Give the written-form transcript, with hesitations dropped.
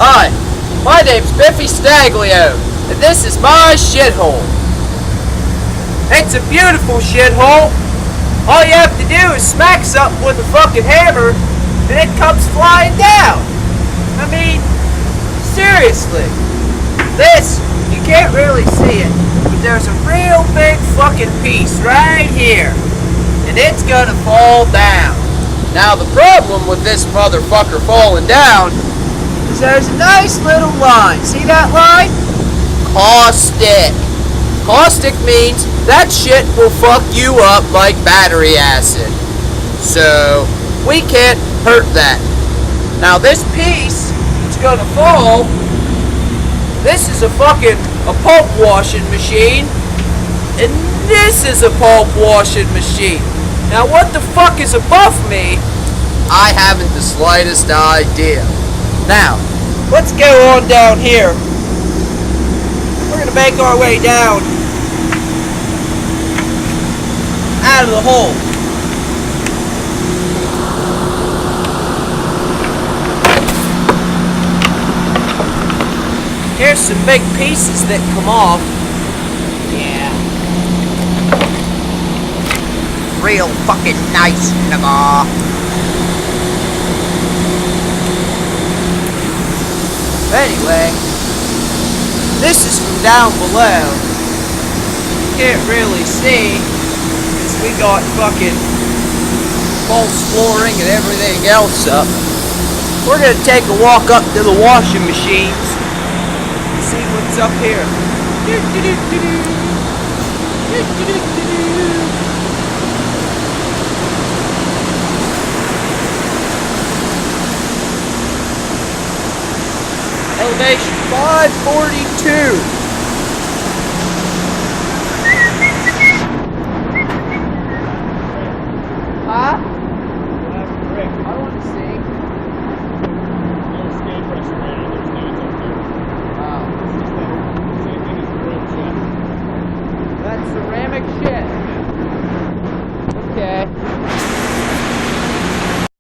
Hi, my name's Biffy Staglio, and this is my shithole. It's a beautiful shithole. All you have to do is smack something with a fucking hammer, and it comes flying down. I mean, seriously. This, you can't really see it, but there's a real big fucking piece right here, and it's gonna fall down. Now the problem with this motherfucker falling down is there's a nice little line. See that line? Caustic. Caustic means that shit will fuck you up like battery acid. So, we can't hurt that. Now this piece is gonna fall. This is a pulp washing machine. And this is a pulp washing machine. Now what the fuck is above me? I haven't the slightest idea. Now, let's go on down here. We're gonna make our way down out of the hole. Here's some big pieces that come off. Yeah. Real fucking nice, nigga. Anyway, this is from down below. Can't really see, because we got fucking false flooring and everything else up. We're gonna take a walk up to the washing machines and see what's up here. Elevation 542. Huh? I want to see. There's skate pressure around. There's dudes up here. Wow. It's just that same thing as the road shit. That's ceramic shit.